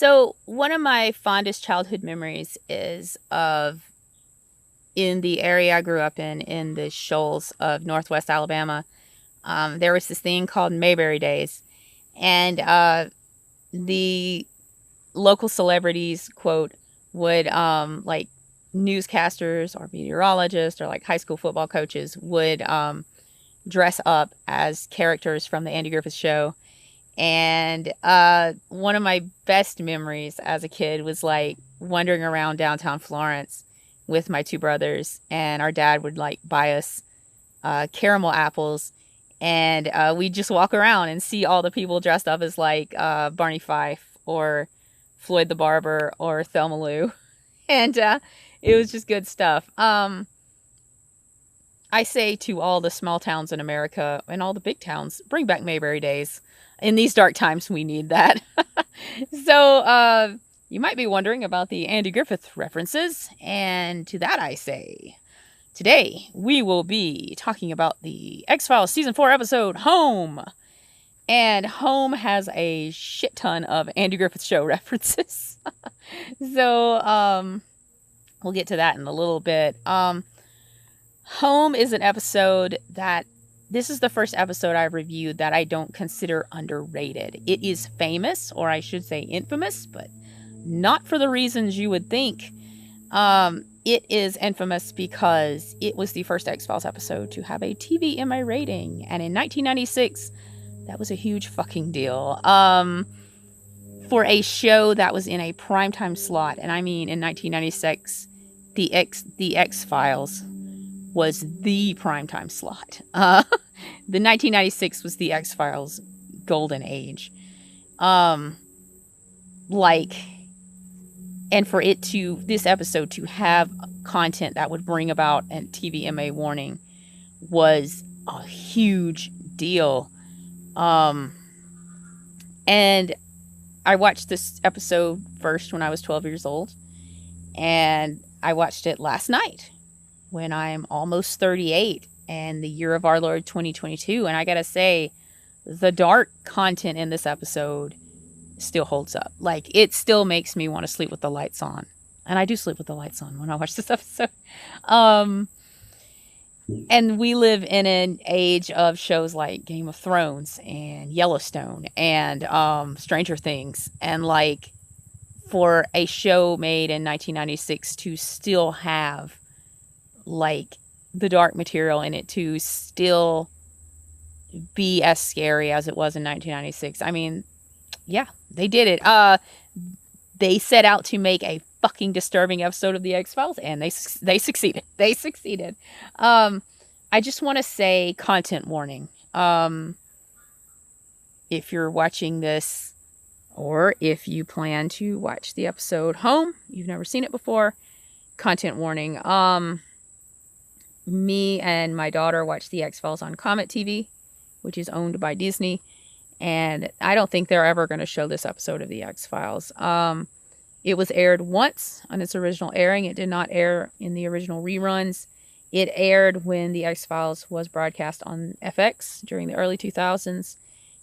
So one of my fondest childhood memories is of in the area I grew up in the shoals of Northwest Alabama. There was this thing called Mayberry Days, and the local celebrities, quote, would like newscasters or meteorologists or like high school football coaches would dress up as characters from the Andy Griffith Show. And one of my best memories as a kid was like wandering around downtown Florence with my two brothers, and our dad would like buy us caramel apples, and we'd just walk around and see all the people dressed up as like Barney Fife or Floyd the Barber or Thelma Lou, and it was just good stuff. I say to all the small towns in America and all the big towns, bring back Mayberry Days. In these dark times, we need that. So, you might be wondering about the Andy Griffith references, and to that I say, today we will be talking about the X-Files Season 4 episode, Home. And Home has a shit ton of Andy Griffith Show references. So, we'll get to that in a little bit. Home is an episode that this is the first episode I've reviewed that I don't consider underrated. It is famous, or I should say infamous, but not for the reasons you would think. It is infamous because it was the first X-Files episode to have a TVMA rating. And in 1996, that was a huge fucking deal. For a show that was in a primetime slot, and I mean in 1996, the X-Files was the primetime slot. The 1996 was the X-Files golden age. And for this episode to have content that would bring about a TVMA warning was a huge deal. And I watched this episode first when I was 12 years old, and I watched it last night when I'm almost 38 and the year of our Lord 2022. And I gotta say, the dark content in this episode still holds up. Like, it still makes me want to sleep with the lights on. And I do sleep with the lights on when I watch this episode. And we live in an age of shows like Game of Thrones and Yellowstone and Stranger Things. And like, for a show made in 1996 to still have like the dark material in it, to still be as scary as it was in 1996. I mean, yeah, they did it. They set out to make a fucking disturbing episode of the X-Files, and they succeeded. They succeeded. I just want to say content warning. If you're watching this, or if you plan to watch the episode Home, you've never seen it before, content warning. Me and my daughter watch the X-Files on Comet TV, which is owned by Disney, and I don't think they're ever going to show this episode of the X-Files. It was aired once on its original airing. It did not air in the original reruns. It aired when the X-Files was broadcast on FX during the early 2000s,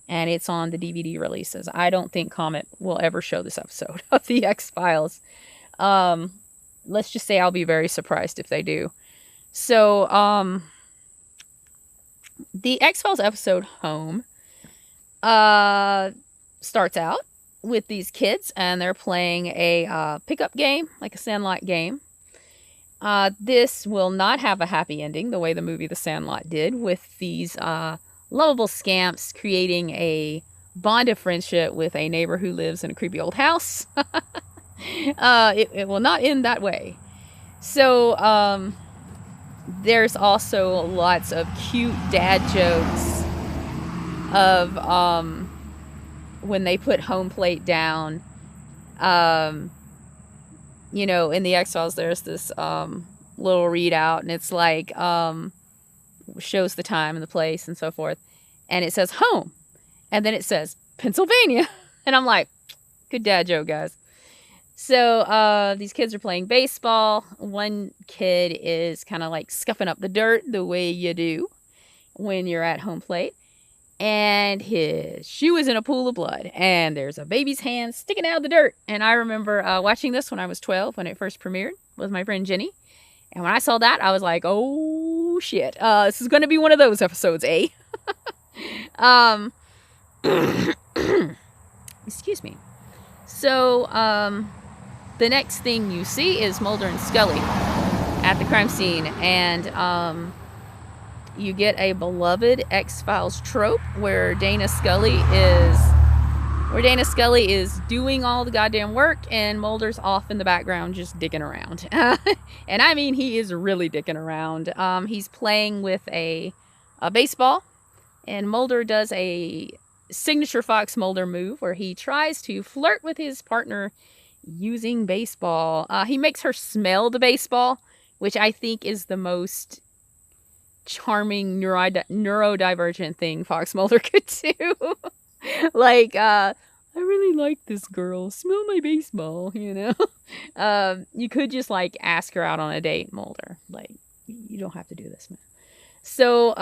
and it's on the DVD releases. I don't think Comet will ever show this episode of the X-Files. Let's just say I'll be very surprised if they do. So, the X-Files episode Home starts out with these kids, and they're playing a pickup game, like a Sandlot game. This will not have a happy ending the way the movie The Sandlot did, with these lovable scamps creating a bond of friendship with a neighbor who lives in a creepy old house. It will not end that way. So, there's also lots of cute dad jokes of when they put home plate down. You know, in the X-Files, there's this little readout, and it's like shows the time and the place and so forth, and it says home, and then it says Pennsylvania, and I'm like, good dad joke, guys. So these kids are playing baseball. One kid is kind of like scuffing up the dirt the way you do when you're at home plate. and his shoe is in a pool of blood, and there's a baby's hand sticking out of the dirt. And I remember watching this when I was 12 when it first premiered with my friend Jenny. And when I saw that, I was like, oh shit, this is going to be one of those episodes, eh? Excuse me. So the next thing you see is Mulder and Scully at the crime scene, and you get a beloved X-Files trope where Dana Scully is doing all the goddamn work and Mulder's off in the background just dicking around. And I mean, he is really dicking around. He's playing with a baseball, and Mulder does a signature Fox Mulder move where he tries to flirt with his partner using baseball. He makes her smell the baseball, which I think is the most charming neurodivergent thing Fox Mulder could do. Like, I really like this girl. Smell my baseball, you know? You could just, like, ask her out on a date, Mulder. Like, you don't have to do this, man. So,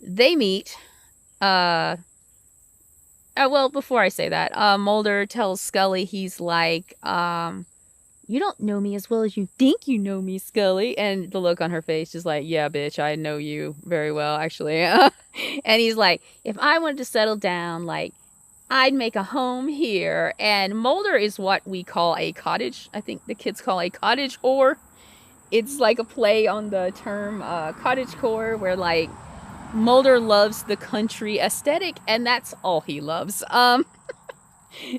they meet. Well, before I say that, Mulder tells Scully, he's like, you don't know me as well as you think you know me, Scully. And the look on her face is like, yeah, bitch, I know you very well, actually. And he's like, if I wanted to settle down, like, I'd make a home here. And Mulder is what we call a cottage. I think the kids call a cottage whore. It's like a play on the term cottage core, where, like, Mulder loves the country aesthetic, and that's all he loves.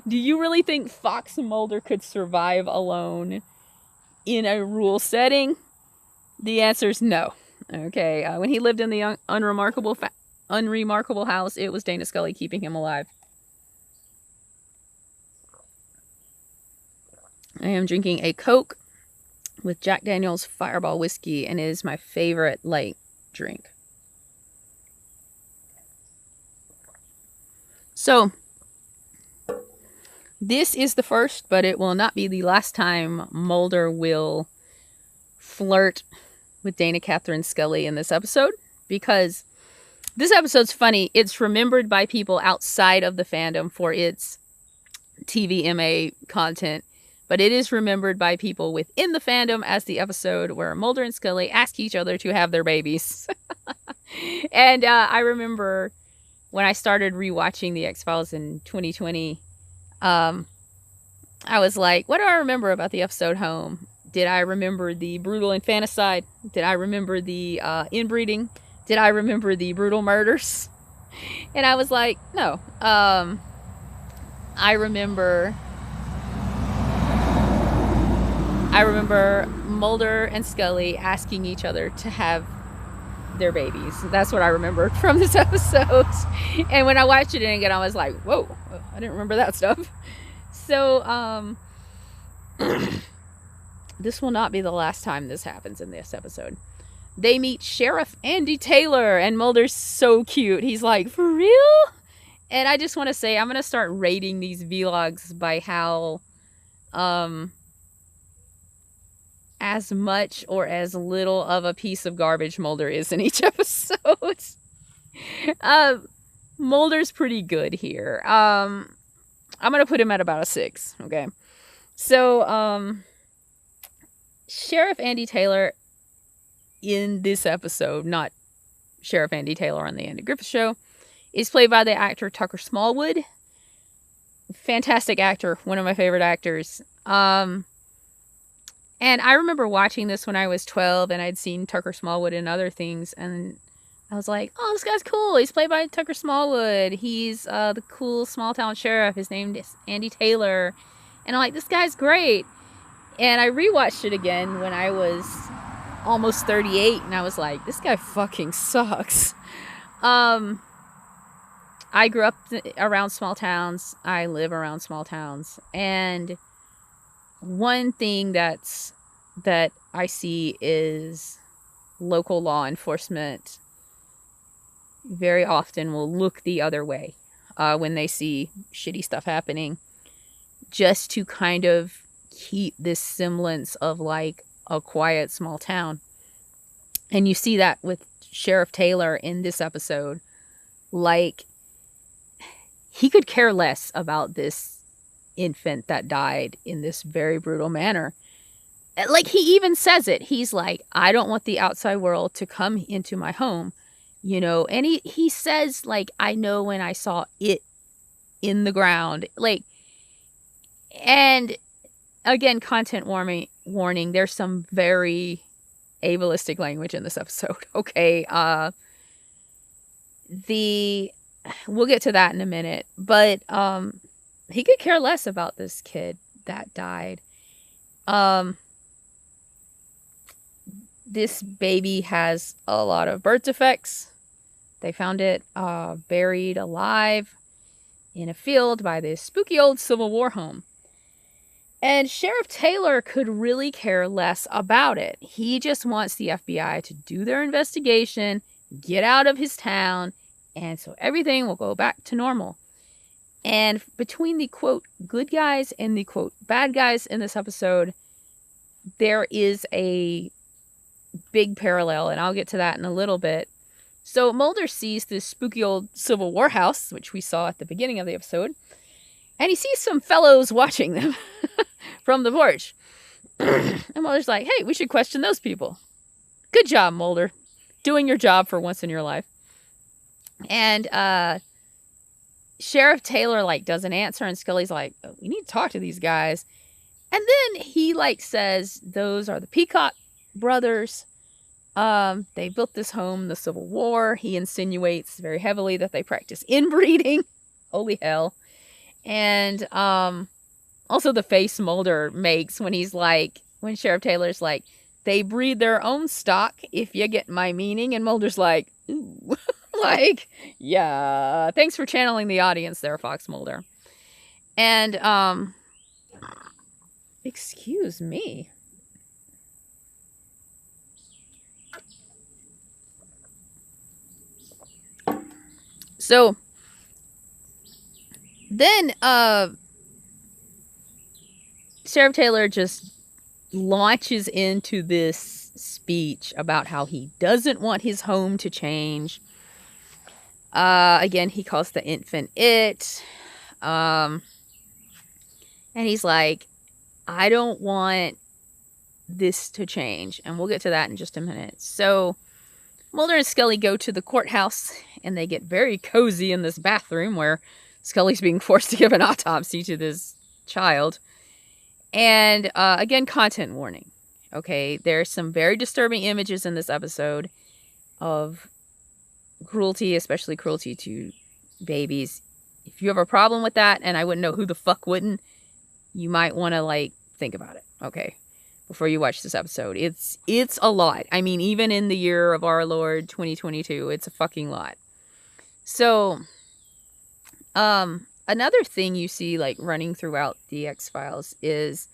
Do you really think Fox Mulder could survive alone in a rural setting? The answer is no. Okay, when he lived in the unremarkable house, it was Dana Scully keeping him alive. I am drinking a Coke with Jack Daniel's Fireball whiskey, and it is my favorite light drink. So, this is the first, but it will not be the last time Mulder will flirt with Dana Catherine Scully in this episode, because this episode's funny. It's remembered by people outside of the fandom for its TVMA content, but it is remembered by people within the fandom as the episode where Mulder and Scully ask each other to have their babies. And I remember when I started rewatching The X-Files in 2020, I was like, what do I remember about the episode Home? Did I remember the brutal infanticide? Did I remember the inbreeding? Did I remember the brutal murders? And I was like, no. I remember Mulder and Scully asking each other to have their babies. That's what I remembered from this episode. And when I watched it again, I was like, whoa, I didn't remember that stuff. So, this will not be the last time this happens in this episode. They meet Sheriff Andy Taylor, and Mulder's so cute. He's like, for real? And I just want to say, I'm going to start rating these vlogs by how, as much or as little of a piece of garbage Mulder is in each episode. Mulder's pretty good here. I'm going to put him at about a 6, okay? So, Sheriff Andy Taylor in this episode, not Sheriff Andy Taylor on the Andy Griffith Show, is played by the actor Tucker Smallwood. Fantastic actor, one of my favorite actors. And I remember watching this when I was 12, and I'd seen Tucker Smallwood in other things, and I was like, oh, this guy's cool. He's played by Tucker Smallwood. He's the cool small-town sheriff. His name is Andy Taylor. And I'm like, this guy's great. And I rewatched it again when I was almost 38, and I was like, this guy fucking sucks. I grew up around small towns. I live around small towns. And one thing that I see is local law enforcement very often will look the other way when they see shitty stuff happening, just to kind of keep this semblance of like a quiet small town. And you see that with Sheriff Taylor in this episode. Like, he could care less about this infant that died in this very brutal manner. Like, he even says it. He's like, I don't want the outside world to come into my home, you know. And he says, like, I know when I saw it in the ground. Like, and again, content warning. There's some very ableistic language in this episode. Okay. We'll get to that in a minute. But he could care less about this kid that died. This baby has a lot of birth defects. They found it buried alive in a field by this spooky old Civil War home. And Sheriff Taylor could really care less about it. He just wants the FBI to do their investigation, get out of his town, and so everything will go back to normal. And between the, quote, good guys and the, quote, bad guys in this episode, there is a big parallel, and I'll get to that in a little bit. So Mulder sees this spooky old Civil War house, which we saw at the beginning of the episode, and he sees some fellows watching them from the porch. And Mulder's like, hey, we should question those people. Good job, Mulder. Doing your job for once in your life. And Sheriff Taylor, like, doesn't answer, and Scully's like, oh, we need to talk to these guys. And then he, like, says, those are the Peacock brothers. They built this home in the Civil War. He insinuates very heavily that they practice inbreeding. Holy hell. And also the face Mulder makes when he's like, when Sheriff Taylor's like, they breed their own stock, if you get my meaning. And Mulder's like, ooh. Like, yeah, thanks for channeling the audience there, Fox Mulder. And excuse me. So then Sheriff Taylor just launches into this speech about how he doesn't want his home to change. Again, he calls the infant it. And he's like, I don't want this to change. And we'll get to that in just a minute. So Mulder and Scully go to the courthouse, and they get very cozy in this bathroom where Scully's being forced to give an autopsy to this child. And again, content warning. Okay, there's some very disturbing images in this episode of cruelty, especially cruelty to babies. If you have a problem with that, and I wouldn't know who the fuck wouldn't, you might want to, like, think about it, okay, before you watch this episode. It's a lot. I mean, even in the year of our Lord 2022, it's a fucking lot. So, another thing you see, like, running throughout the X-Files is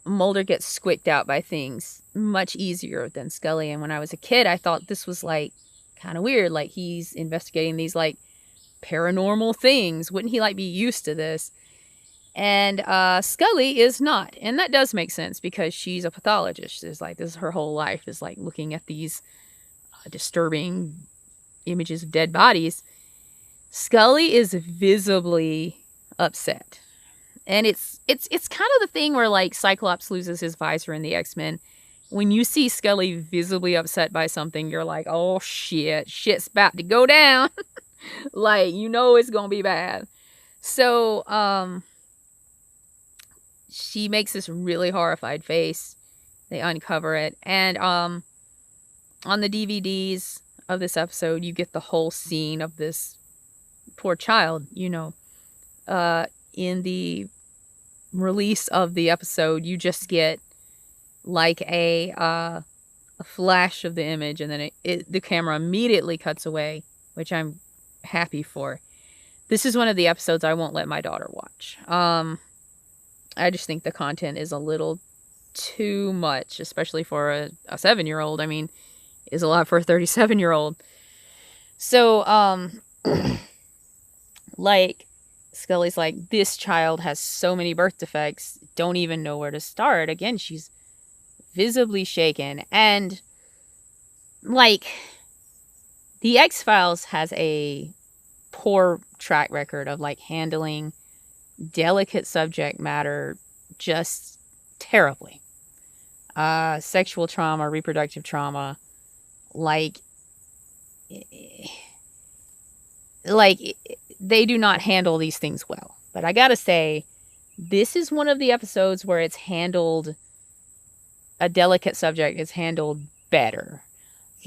Mulder gets squicked out by things much easier than Scully. And when I was a kid, I thought this was, like, kind of weird. Like, he's investigating these, like, paranormal things. Wouldn't he, like, be used to this? And Scully is not. And that does make sense because she's a pathologist. It's like, this is her whole life, is like looking at these disturbing images of dead bodies. Scully is visibly upset. And it's kind of the thing where, like, Cyclops loses his visor in the X-Men. When you see Scully visibly upset by something, you're like, oh shit, shit's about to go down. Like, you know it's gonna be bad. So, she makes this really horrified face. They uncover it. And on the DVDs of this episode, you get the whole scene of this poor child, you know. In the release of the episode, you just get like a flash of the image, and then the camera immediately cuts away, which I'm happy for. This is one of the episodes I won't let my daughter watch. I just think the content is a little too much, especially for a 7-year-old. I mean, is a lot for a 37-year-old. So, like, Scully's like, this child has so many birth defects, don't even know where to start. Again, she's visibly shaken. And, like, The X-Files has a poor track record of like handling delicate subject matter just terribly. Sexual trauma, reproductive trauma, like they do not handle these things well. But I gotta say, this is one of the episodes where it's handled, a delicate subject is handled better.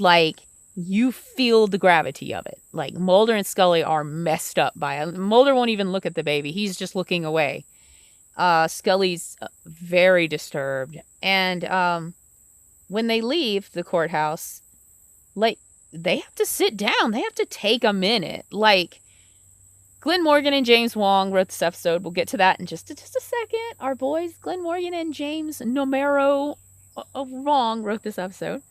Like, you feel the gravity of it. Like, Mulder and Scully are messed up by it. Mulder won't even look at the baby. He's just looking away. Scully's very disturbed. And when they leave the courthouse, like, they have to sit down. They have to take a minute. Like, Glenn Morgan and James Wong wrote this episode. We'll get to that in just a second. Our boys, Glenn Morgan and James Wong, wrote this episode.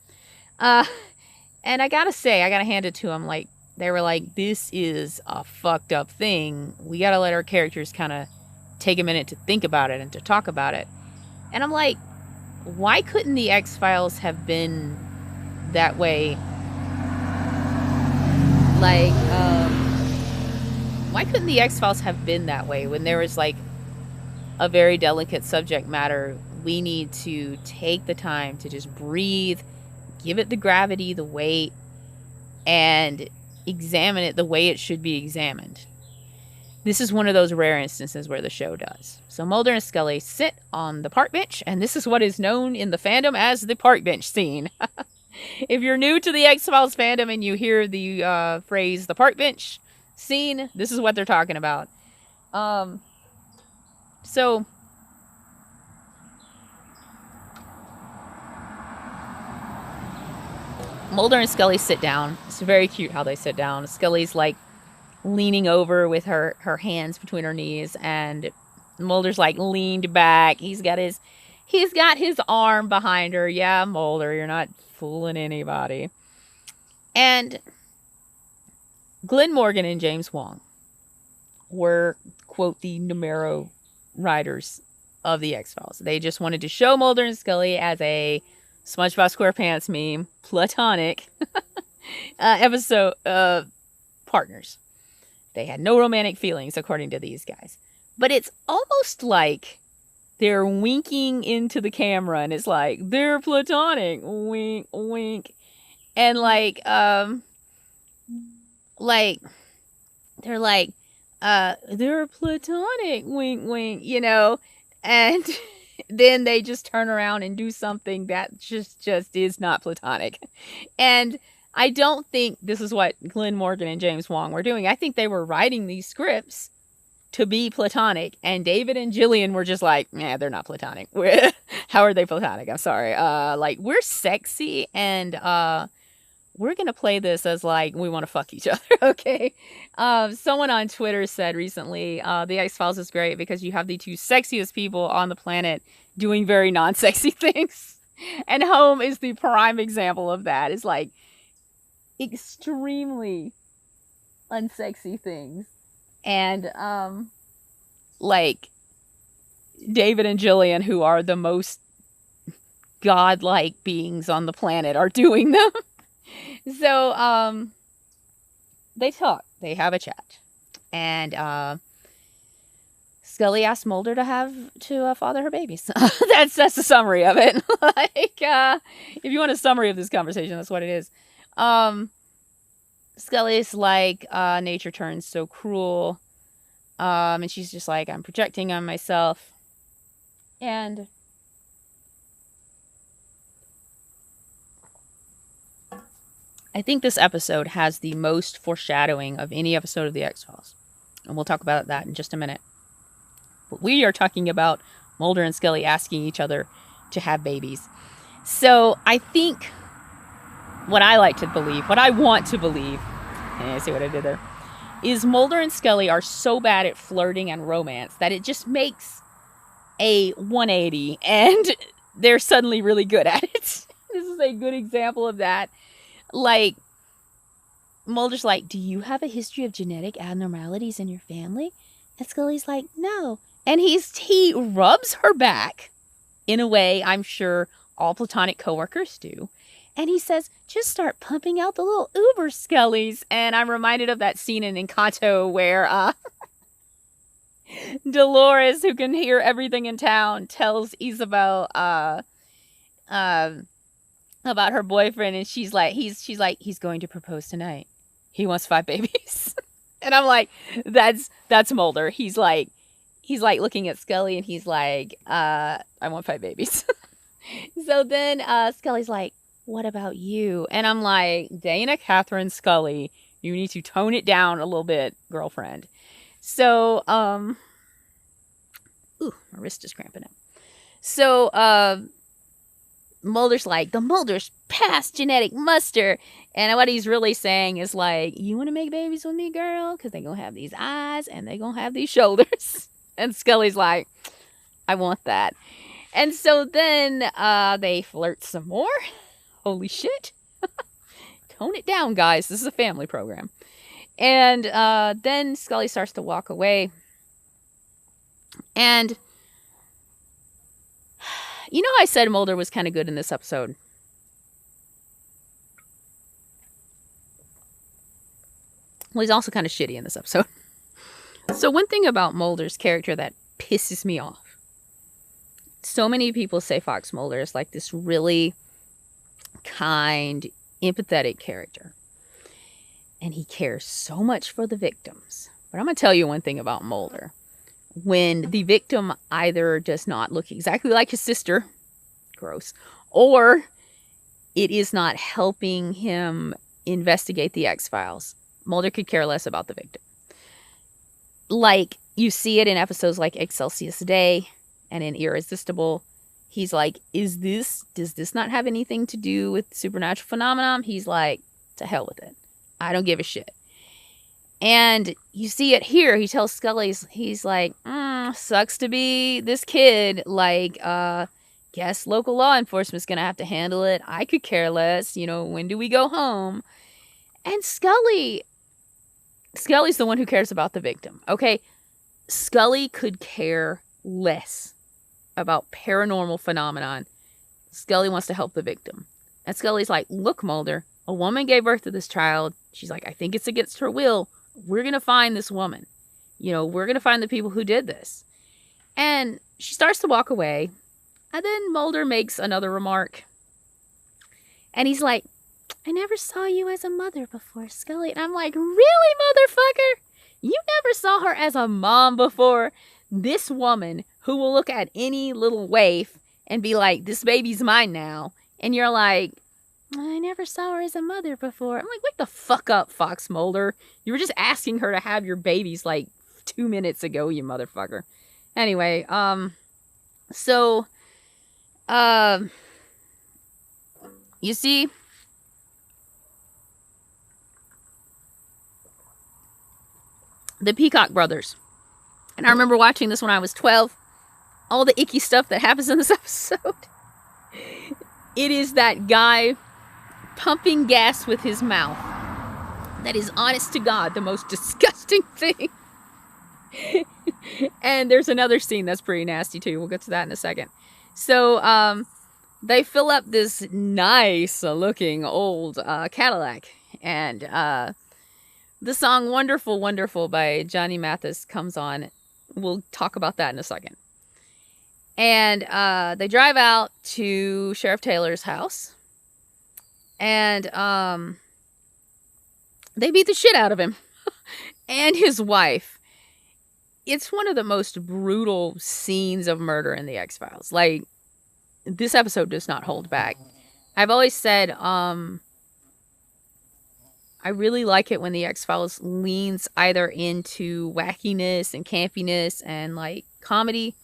And I gotta say, I gotta hand it to them. Like, they were like, this is a fucked up thing. We gotta let our characters kind of take a minute to think about it and to talk about it. And I'm like, why couldn't the X-Files have been that way? Like, why couldn't the X-Files have been that way when there was like a very delicate subject matter? We need to take the time to just breathe, give it the gravity, the weight, and examine it the way it should be examined. This is one of those rare instances where the show does. So Mulder and Scully sit on the park bench, and this is what is known in the fandom as the park bench scene. If you're new to the X-Files fandom and you hear the phrase the park bench scene, this is what they're talking about. So Mulder and Scully sit down. It's very cute how they sit down. Scully's like leaning over with her hands between her knees, and Mulder's like leaned back. He's got his arm behind her. Yeah, Mulder, you're not fooling anybody. And Glenn Morgan and James Wong were, quote, the numero writers of the X-Files. They just wanted to show Mulder and Scully as a SpongeBob SquarePants meme, platonic episode partners. They had no romantic feelings, according to these guys. But it's almost like they're winking into the camera, and it's like, they're platonic, wink, wink. And like, they're like, they're platonic, wink, wink, you know, and then they just turn around and do something that just is not platonic. And I don't think this is what Glenn Morgan and James Wong were doing. I think they were writing these scripts to be platonic, and David and Jillian were just like, nah, they're not platonic. How are they platonic? I'm sorry. Like, we're sexy, and we're gonna play this as like we want to fuck each other. Okay. Someone on Twitter said recently, the X-Files is great because you have the two sexiest people on the planet doing very non-sexy things, and Home is the prime example of that. It's like extremely unsexy things, and like David and Jillian, who are the most godlike beings on the planet, are doing them. So they talk, they have a chat, and Scully asked Mulder to father her babies. that's the summary of it. Like, if you want a summary of this conversation, that's what it is. Scully's like, nature turns so cruel. And she's just like, I'm projecting on myself. And I think this episode has the most foreshadowing of any episode of The X-Files. And we'll talk about that in just a minute. But we are talking about Mulder and Scully asking each other to have babies. So I think what I like to believe, what I want to believe, see what I did there, is Mulder and Scully are so bad at flirting and romance that it just makes a 180 and they're suddenly really good at it. This is a good example of that. Like, Mulder's like, do you have a history of genetic abnormalities in your family? And Scully's like, no. And he rubs her back in a way I'm sure all platonic coworkers do. And he says, just start pumping out the little Uber Scullys. And I'm reminded of that scene in Encanto where Dolores, who can hear everything in town, tells Isabel about her boyfriend, and she's like, he's going to propose tonight. He wants 5 babies. And I'm like, that's Mulder. He's like looking at Scully, and he's like, I want 5 babies. So then Scully's like, what about you? And I'm like, Dana Catherine Scully, you need to tone it down a little bit, girlfriend. So, ooh, my wrist is cramping up. So, Mulder's like, the Mulder's past genetic muster. And what he's really saying is like, you want to make babies with me, girl? Because they're going to have these eyes and they're going to have these shoulders. And Scully's like, I want that. And so then they flirt some more. Holy shit. Tone it down, guys. This is a family program. And then Scully starts to walk away. And you know how I said Mulder was kind of good in this episode? Well, he's also kind of shitty in this episode. So one thing about Mulder's character that pisses me off. So many people say Fox Mulder is like this really kind, empathetic character. And he cares so much for the victims. But I'm going to tell you one thing about Mulder. When the victim either does not look exactly like his sister, gross, or it is not helping him investigate the X-Files, Mulder could care less about the victim. Like, you see it in episodes like Excelsius Day and in Irresistible. He's like, does this not have anything to do with supernatural phenomenon? He's like, to hell with it. I don't give a shit. And you see it here. He tells Scully, he's like, sucks to be this kid. Like, guess local law enforcement's going to have to handle it. I could care less. You know, when do we go home? And Scully's the one who cares about the victim. Okay. Scully could care less about paranormal phenomenon. Scully wants to help the victim. And Scully's like, look, Mulder, a woman gave birth to this child. She's like, I think it's against her will. We're going to find this woman. You know, we're going to find the people who did this. And she starts to walk away. And then Mulder makes another remark. And he's like, I never saw you as a mother before, Scully. And I'm like, really, motherfucker? You never saw her as a mom before? This woman who will look at any little waif and be like, this baby's mine now. And you're like, I never saw her as a mother before. I'm like, wake the fuck up, Fox Mulder. You were just asking her to have your babies like 2 minutes ago, you motherfucker. Anyway, you see, the Peacock brothers. And I remember watching this when I was 12. All the icky stuff that happens in this episode. It is that guy pumping gas with his mouth. That is, honest to God, the most disgusting thing. And there's another scene that's pretty nasty too. We'll get to that in a second. So, they fill up this nice looking old Cadillac. And the song Wonderful, Wonderful by Johnny Mathis comes on. We'll talk about that in a second. And they drive out to Sheriff Taylor's house. And they beat the shit out of him. And his wife. It's one of the most brutal scenes of murder in the X-Files. Like, this episode does not hold back. I've always said, I really like it when the X-Files leans either into wackiness and campiness and, like, comedy.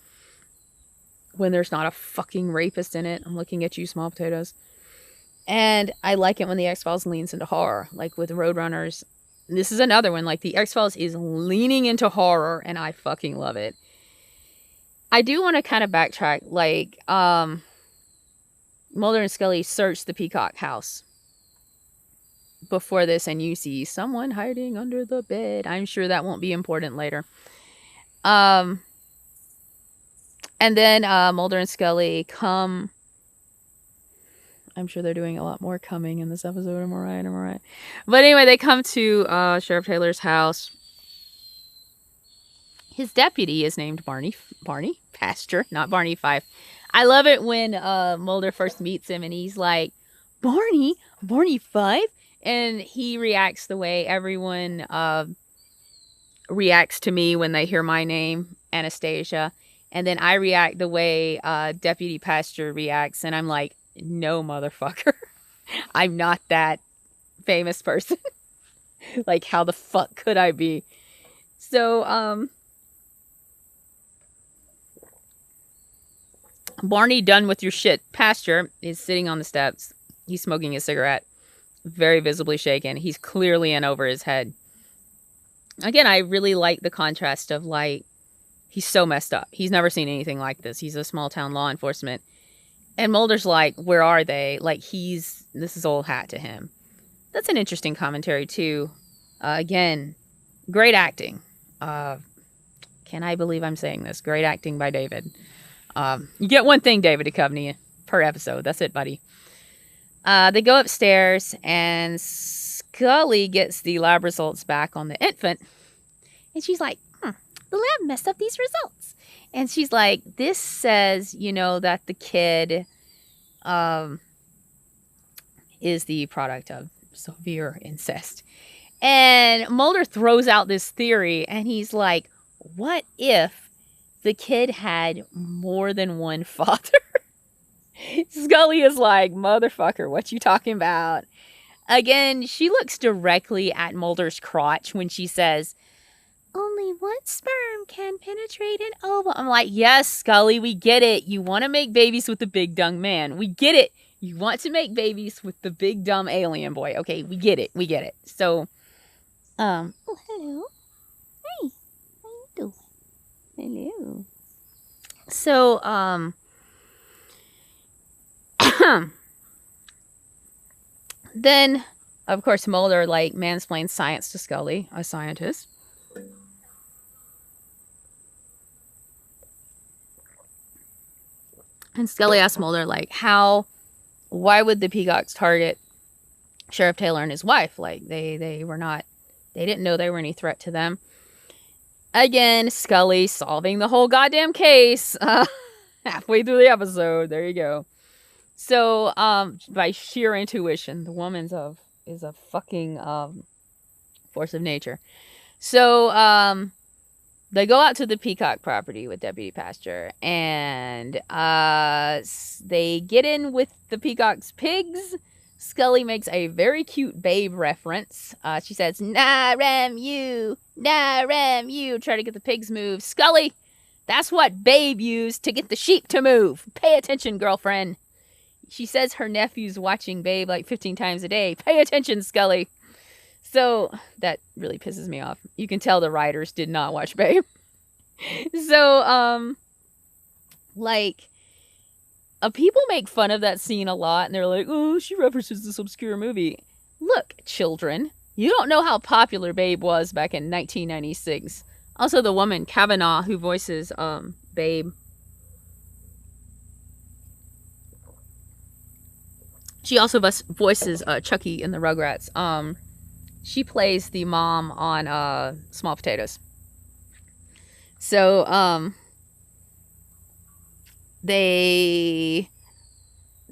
When there's not a fucking rapist in it. I'm looking at you, small potatoes. And I like it when the X-Files leans into horror. Like with Roadrunners. This is another one. Like, the X-Files is leaning into horror, and I fucking love it. I do want to kind of backtrack. Like, Mulder and Scully search the Peacock house before this, and you see someone hiding under the bed. I'm sure that won't be important later. And then Mulder and Scully come I'm sure they're doing a lot more coming in this episode. Am I right? But anyway, they come to Sheriff Taylor's house. His deputy is named Barney Pastor, not Barney Fife. I love it when Mulder first meets him and he's like, Barney Fife? And he reacts the way everyone reacts to me when they hear my name, Anastasia. And then I react the way Deputy Pastor reacts. And I'm like, no, motherfucker. I'm not that famous person. Like, how the fuck could I be? So, Barney, done with your shit. Pastor is sitting on the steps. He's smoking a cigarette. Very visibly shaken. He's clearly in over his head. Again, I really like the contrast of, like, he's so messed up. He's never seen anything like this. He's a small town law enforcement. And Mulder's like, where are they? Like, this is old hat to him. That's an interesting commentary, too. Again, great acting. Can I believe I'm saying this? Great acting by David. You get one thing, David Duchovny, per episode. That's it, buddy. They go upstairs, and Scully gets the lab results back on the infant. And she's like, the lab messed up these results. And she's like, this says, that the kid is the product of severe incest. And Mulder throws out this theory, and he's like, what if the kid had more than one father? Scully is like, motherfucker, what you talking about? Again, she looks directly at Mulder's crotch when she says, only one sperm can penetrate an ovum. I'm like, yes, Scully, we get it. You want to make babies with the big dumb man. We get it. You want to make babies with the big dumb alien boy. Okay, we get it. So, oh, hello. Hey, how you doing? Hello. So, then, of course, Mulder, like, mansplains science to Scully, a scientist. And Scully asks Mulder, like, why would the peacocks target Sheriff Taylor and his wife? Like, they didn't know they were any threat to them. Again, Scully solving the whole goddamn case halfway through the episode. There you go. So, by sheer intuition, the woman's is a fucking force of nature. So, they go out to the peacock property with Deputy Pastor, and they get in with the peacock's pigs. Scully makes a very cute Babe reference. She says, Nah-ram-ewe, Nah-ram-ewe, try to get the pigs moved. Scully, that's what Babe used to get the sheep to move. Pay attention, girlfriend. She says her nephew's watching Babe like 15 times a day. Pay attention, Scully. So, that really pisses me off. You can tell the writers did not watch Babe. So, people make fun of that scene a lot, and they're like, oh, she references this obscure movie. Look, children, you don't know how popular Babe was back in 1996. Also, the woman, Kavanaugh, who voices, Babe. She also voices, Chucky in the Rugrats. She plays the mom on Small Potatoes. So, the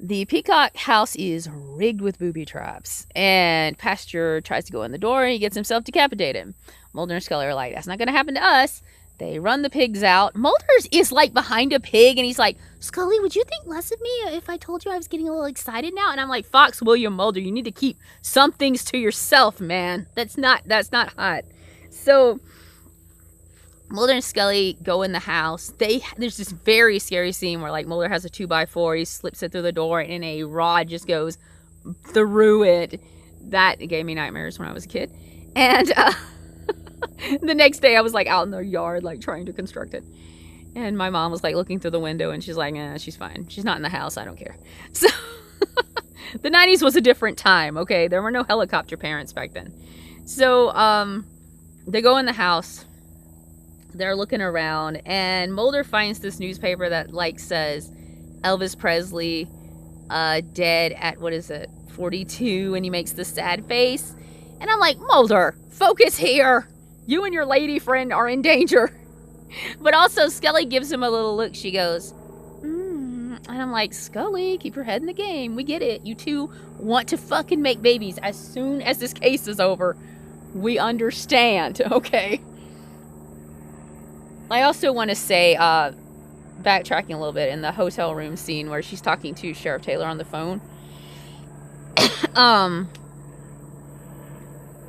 peacock house is rigged with booby traps. And Pastor tries to go in the door and he gets himself decapitated. Mulder and Scully are like, that's not going to happen to us. They run the pigs out. Mulder's is like behind a pig and he's like, Scully, would you think less of me if I told you I was getting a little excited now? And I'm like, Fox William Mulder, you need to keep some things to yourself, man. That's not hot. So Mulder and Scully go in the house. There's this very scary scene where, like, Mulder has a 2x4. He slips it through the door and a rod just goes through it. That gave me nightmares when I was a kid. And the next day I was, like, out in the yard, like, trying to construct it. And my mom was, like, looking through the window and she's like, she's fine. She's not in the house. I don't care. So the 90s was a different time, okay? There were no helicopter parents back then. So they go in the house. They're looking around, and Mulder finds this newspaper that, like, says Elvis Presley dead at, 42, and he makes the sad face. And I'm like, Mulder, focus here. You and your lady friend are in danger. But also, Scully gives him a little look. She goes, And I'm like, Scully, keep your head in the game. We get it. You two want to fucking make babies as soon as this case is over. We understand, okay? I also want to say, backtracking a little bit, in the hotel room scene where she's talking to Sheriff Taylor on the phone.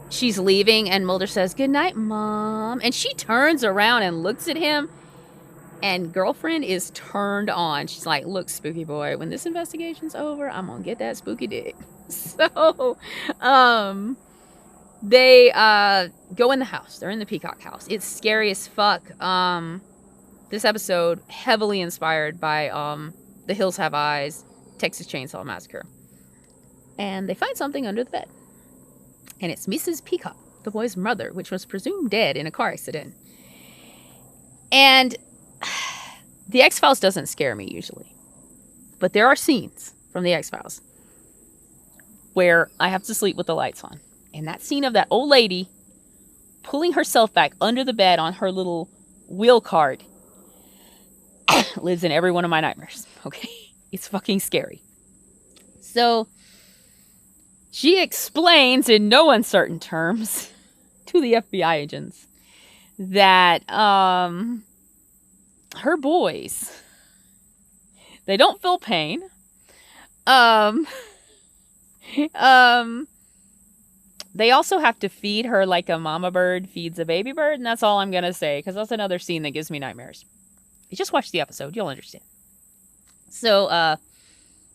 She's leaving and Mulder says, "Good night, Mom." And she turns around and looks at him, and girlfriend is turned on. She's like, "Look, spooky boy, when this investigation's over, I'm gonna get that spooky dick." So, they go in the house. They're in the Peacock house. It's scary as fuck. This episode heavily inspired by The Hills Have Eyes, Texas Chainsaw Massacre. And they find something under the bed. And it's Mrs. Peacock, the boy's mother, which was presumed dead in a car accident. And the X-Files doesn't scare me usually. But there are scenes from the X-Files where I have to sleep with the lights on. And that scene of that old lady pulling herself back under the bed on her little wheel cart lives in every one of my nightmares. Okay? It's fucking scary. So she explains in no uncertain terms to the FBI agents that her boys, they don't feel pain. They also have to feed her like a mama bird feeds a baby bird, and that's all I'm going to say, because that's another scene that gives me nightmares. You just watch the episode, you'll understand. So,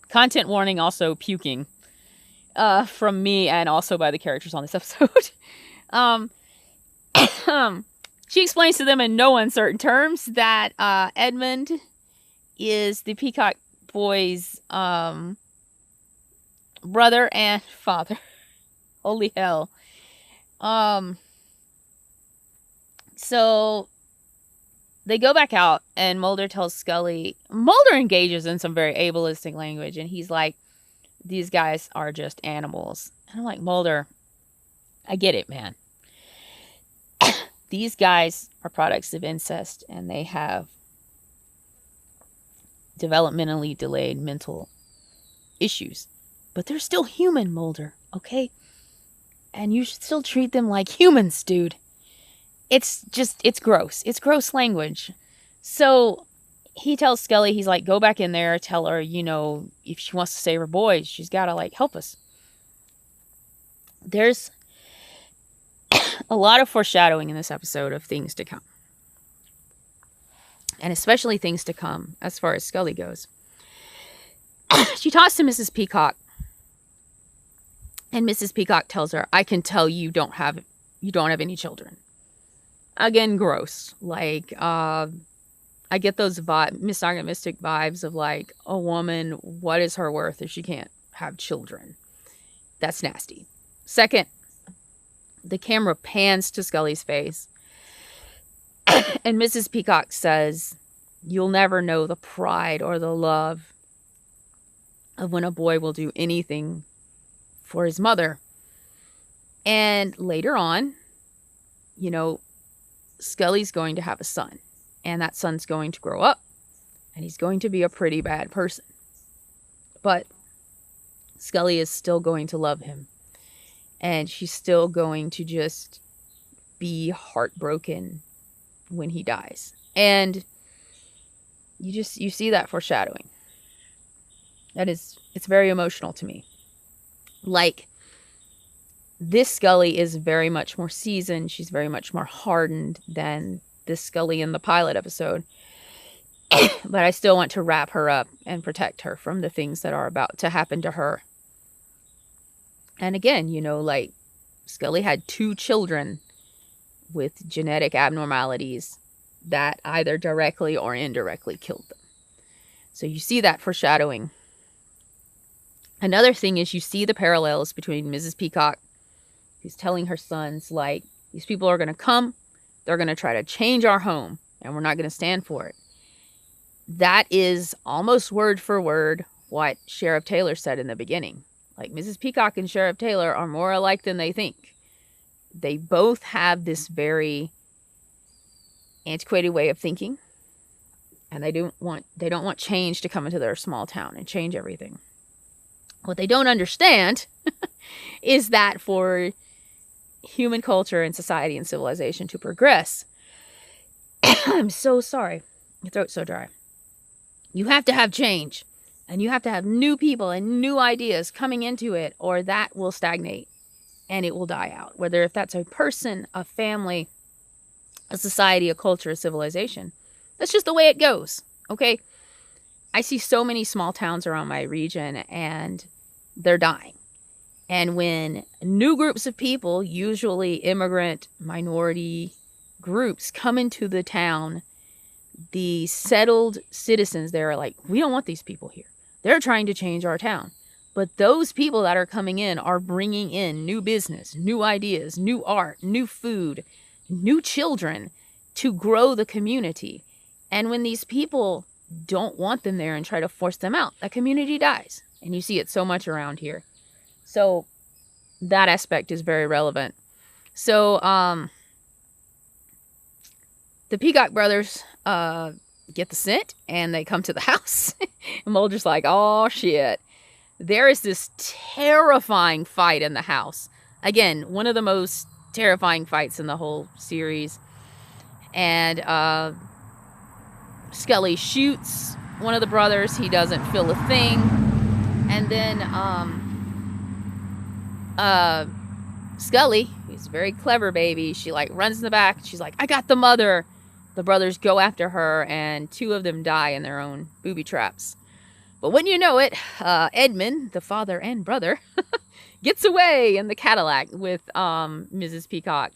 content warning, also puking. From me and also by the characters on this episode. She explains to them in no uncertain terms that Edmund is the Peacock boy's brother and father. Holy hell. So they go back out and Mulder tells Scully, Mulder engages in some very ableistic language, and he's like, these guys are just animals. And I'm like, Mulder, I get it, man. These guys are products of incest, and they have developmentally delayed mental issues. But they're still human, Mulder, okay? And you should still treat them like humans, dude. It's gross. It's gross language. So he tells Scully, he's like, go back in there, tell her, if she wants to save her boys, she's got to, help us. There's a lot of foreshadowing in this episode of things to come. And especially things to come as far as Scully goes. She talks to Mrs. Peacock. And Mrs. Peacock tells her, I can tell you don't have any children. Again, gross. I get those misogynistic vibes of a woman, what is her worth if she can't have children? That's nasty. Second, the camera pans to Scully's face. And Mrs. Peacock says, you'll never know the pride or the love of when a boy will do anything for his mother. And later on, Scully's going to have a son. And that son's going to grow up. And he's going to be a pretty bad person. But Scully is still going to love him. And she's still going to just be heartbroken when he dies. And you see that foreshadowing. It's very emotional to me. This Scully is very much more seasoned. She's very much more hardened than this Scully in the pilot episode. But I still want to wrap her up and protect her from the things that are about to happen to her. And again, Scully had 2 children with genetic abnormalities that either directly or indirectly killed them. So you see that foreshadowing. Another thing is you see the parallels between Mrs. Peacock, who's telling her sons, these people are going to come, they're going to try to change our home, and we're not going to stand for it. That is almost word for word what Sheriff Taylor said in the beginning. Like, Mrs. Peacock and Sheriff Taylor are more alike than they think. They both have this very antiquated way of thinking, and they don't want change to come into their small town and change everything. What they don't understand is that for human culture and society and civilization to progress, I'm so sorry, your throat's so dry, you have to have change, and you have to have new people and new ideas coming into it, or that will stagnate and it will die out. Whether if that's a person, a family, a society, a culture, a civilization. That's just the way it goes, okay? I see so many small towns around my region, and they're dying. And when new groups of people, usually immigrant, minority groups, come into the town, the settled citizens there are like, we don't want these people here. They're trying to change our town. But those people that are coming in are bringing in new business, new ideas, new art, new food, new children to grow the community. And when these people don't want them there and try to force them out, that community dies. And you see it so much around here. So that aspect is very relevant. So the Peacock brothers get the scent, and they come to the house. And Mulder's like, oh shit. There is this terrifying fight in the house. Again, one of the most terrifying fights in the whole series. And Scully shoots one of the brothers. He doesn't feel a thing. And then Scully, who's a very clever baby, she like runs in the back. She's like, I got the mother. The brothers go after her, and two of them die in their own booby traps. But when you know it, Edmund, the father and brother, gets away in the Cadillac with Mrs. Peacock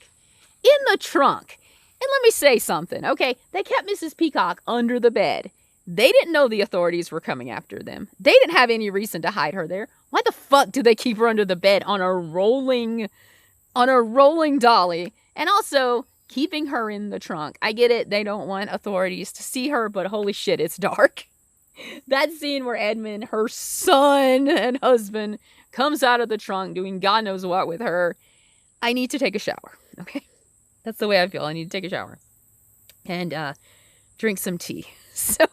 in the trunk. And let me say something, okay? They kept Mrs. Peacock under the bed. They didn't know the authorities were coming after them. They didn't have any reason to hide her there. Why the fuck do they keep her under the bed on a rolling dolly? And also keeping her in the trunk. I get it. They don't want authorities to see her, but holy shit, it's dark. That scene where Edmund, her son and husband, comes out of the trunk doing God knows what with her. I need to take a shower, okay? That's the way I feel. I need to take a shower and drink some tea. So,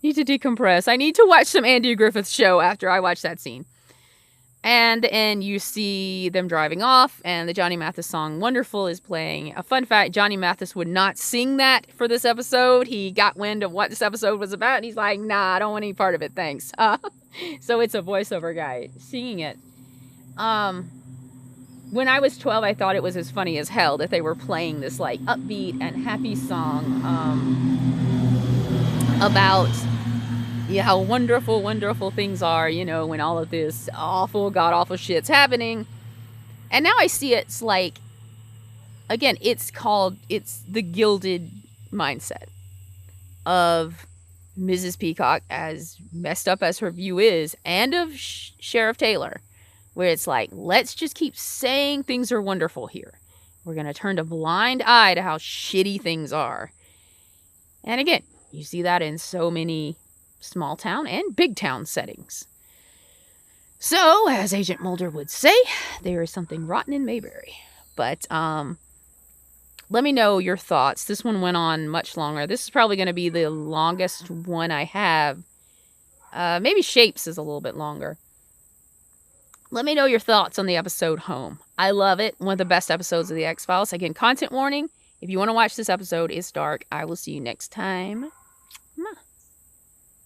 need to decompress. I need to watch some Andy Griffith show after I watch that scene. And you see them driving off, and the Johnny Mathis song Wonderful is playing. A fun fact, Johnny Mathis would not sing that for this episode. He got wind of what this episode was about, and he's like, nah, I don't want any part of it, thanks. So it's a voiceover guy singing it. When I was 12, I thought it was as funny as hell that they were playing this like upbeat and happy song about how wonderful, wonderful things are, you know, when all of this awful, god-awful shit's happening. And now I see it's like, again, it's the gilded mindset of Mrs. Peacock, as messed up as her view is, and of Sheriff Taylor, where it's like, let's just keep saying things are wonderful here. We're going to turn a blind eye to how shitty things are. And again, you see that in so many small town and big town settings. So, as Agent Mulder would say, there is something rotten in Mayberry. But let me know your thoughts. This one went on much longer. This is probably going to be the longest one I have. Maybe Shapes is a little bit longer. Let me know your thoughts on the episode Home. I love it. One of the best episodes of The X-Files. Again, content warning. If you want to watch this episode, it's dark. I will see you next time.